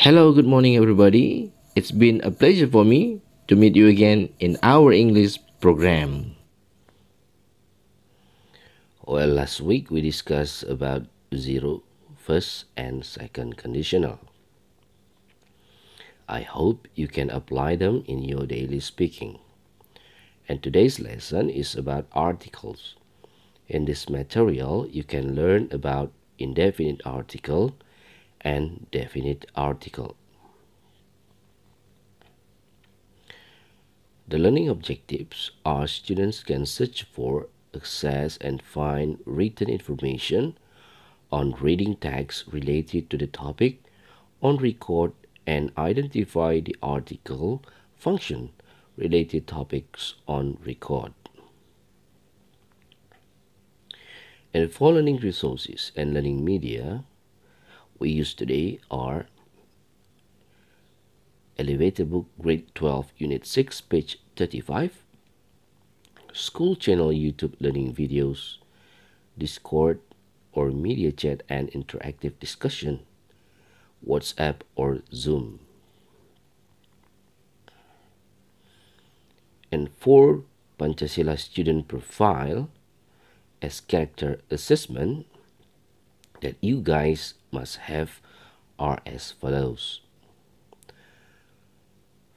Hello, good morning, everybody. It's been a pleasure for me to meet you again in our English program. Well, last week we discussed about zero, first, and second conditional. I hope you can apply them in your daily speaking. And today's lesson is about articles. In this material, you can learn about indefinite article and definite article. The learning objectives are students can search for, access, and find written information on reading tags related to the topic on record and identify the article function related topics on record. And for learning resources and learning media, we use today are Elevator Book Grade 12 Unit 6 page 35, School Channel YouTube Learning Videos, Discord or Media Chat and Interactive Discussion, WhatsApp or Zoom. And for Pancasila Student Profile as character assessment that you guys must have are as follows.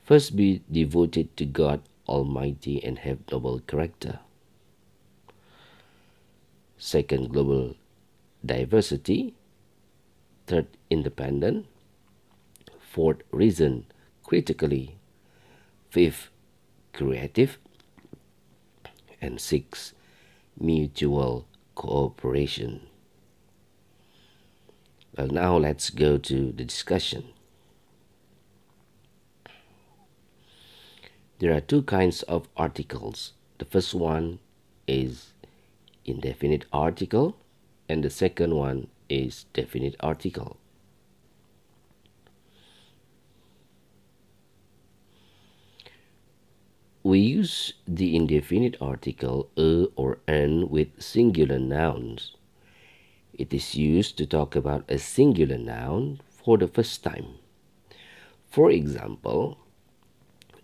First, be devoted to God Almighty and have noble character. Second, global diversity. Third, independent. Fourth, reason critically. Fifth, creative. And sixth, mutual cooperation. Well, now let's go to the discussion. There are two kinds of articles. The first one is indefinite article and the second one is definite article. We use the indefinite article a or an with singular nouns. It is used to talk about a singular noun for the first time. For example,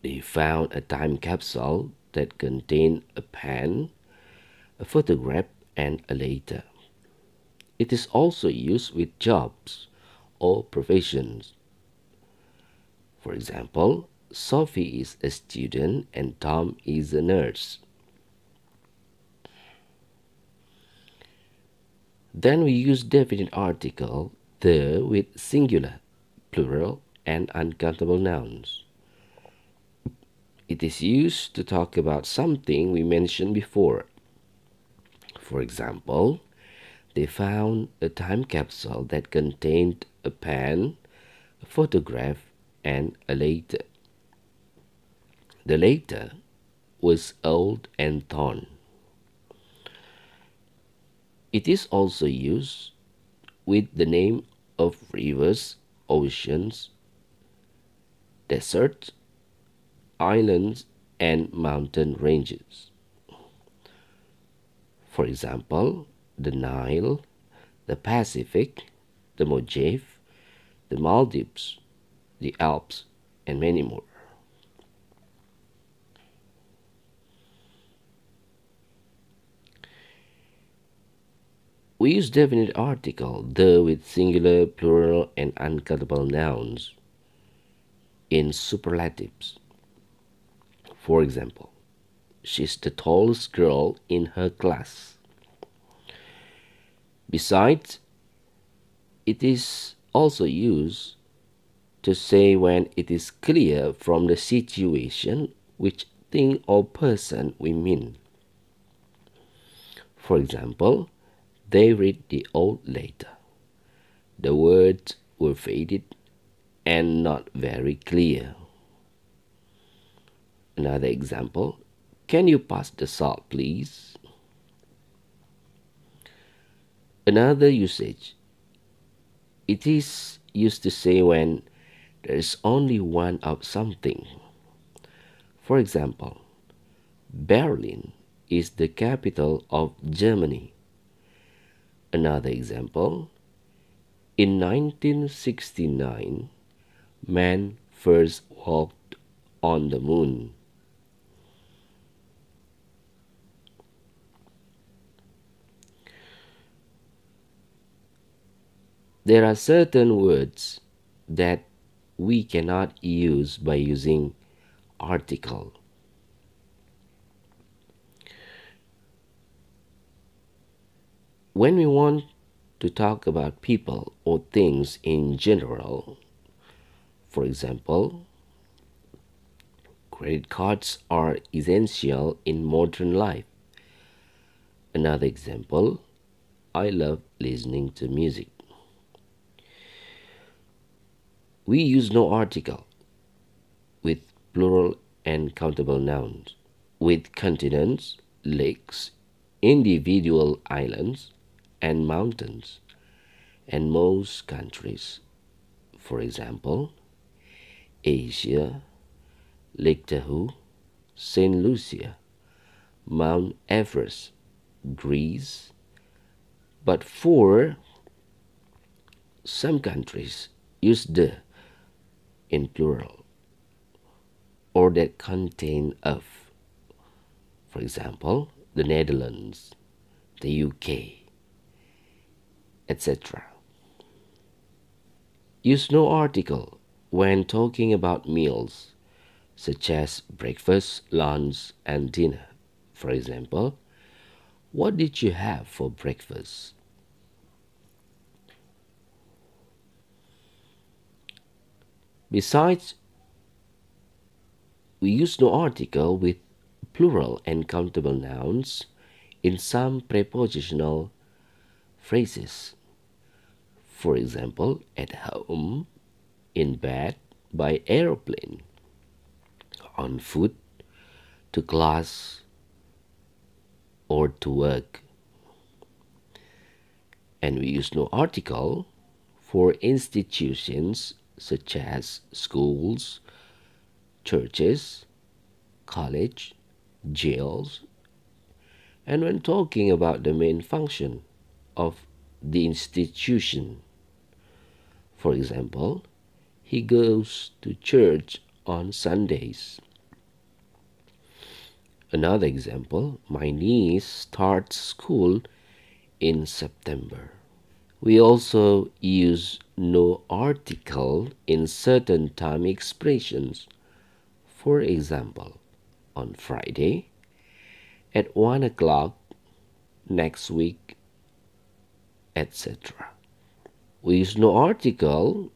they found a time capsule that contained a pen, a photograph, and a letter. It is also used with jobs or professions. For example, Sophie is a student and Tom is a nurse. Then we use definite article the with singular, plural, and uncountable nouns. It is used to talk about something we mentioned before. For example, they found a time capsule that contained a pen, a photograph, and a letter. The letter was old and torn. It is also used with the name of rivers, oceans, deserts, islands, and mountain ranges. For example, the Nile, the Pacific, the Mojave, the Maldives, the Alps, and many more. We use definite article, the with singular, plural, and uncountable nouns in superlatives. For example, she's the tallest girl in her class. Besides, it is also used to say when it is clear from the situation which thing or person we mean. For example, they read the old letter. The words were faded and not very clear. Another example, can you pass the salt, please? Another usage, it is used to say when there is only one of something. For example, Berlin is the capital of Germany. Another example, in 1969, man first walked on the moon. There are certain words that we cannot use by using article. When we want to talk about people or things in general, for example, credit cards are essential in modern life. Another example, I love listening to music. We use no article with plural and countable nouns. With continents, lakes, individual islands, and mountains, and most countries. For example, Asia, Lake Tahoe, St. Lucia, Mount Everest, Greece. But for some countries, use the in plural or that contain of. For example, the Netherlands, the UK, etc. Use no article when talking about meals, such as breakfast, lunch, and dinner. For example, what did you have for breakfast? Besides, we use no article with plural and countable nouns in some prepositional phrases. For example, at home, in bed, by aeroplane, on foot, to class, or to work. And we use no article for institutions such as schools, churches, college, jails, and when talking about the main function of the institution. For example, he goes to church on Sundays. Another example, my niece starts school in September. We also use no article in certain time expressions. For example, on Friday, at 1 o'clock, next week, etc. We use no article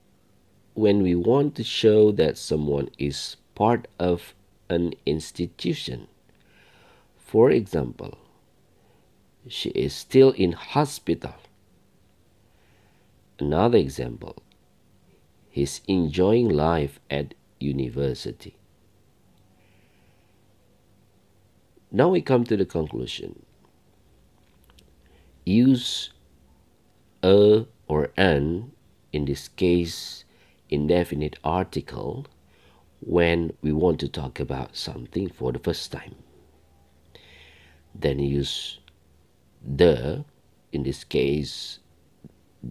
when we want to show that someone is part of an institution. For example, she is still in hospital. Another example, he's enjoying life at university. Now we come to the conclusion. Use a or an, in this case, indefinite article, when we want to talk about something for the first time. Then use the, in this case,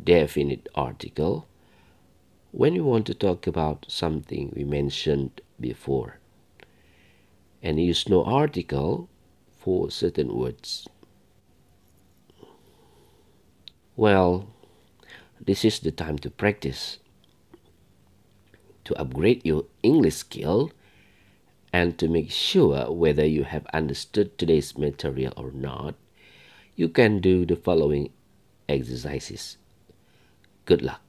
definite article, when we want to talk about something we mentioned before. And use no article for certain words. Well, this is the time to practice, to upgrade your English skill, and to make sure whether you have understood today's material or not. You can do the following exercises. Good luck.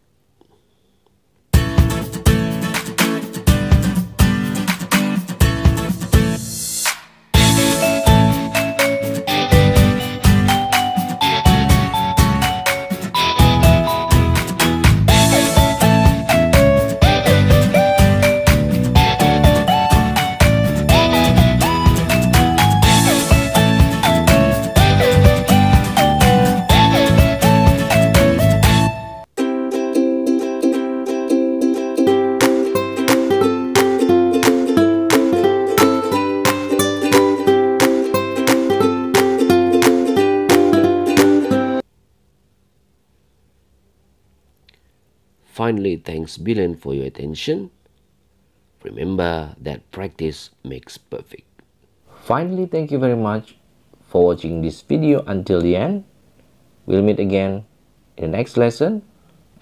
Finally, thanks billion for your attention. Remember that practice makes perfect. Finally, thank you very much for watching this video until the end. We'll meet again in the next lesson,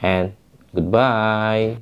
and goodbye.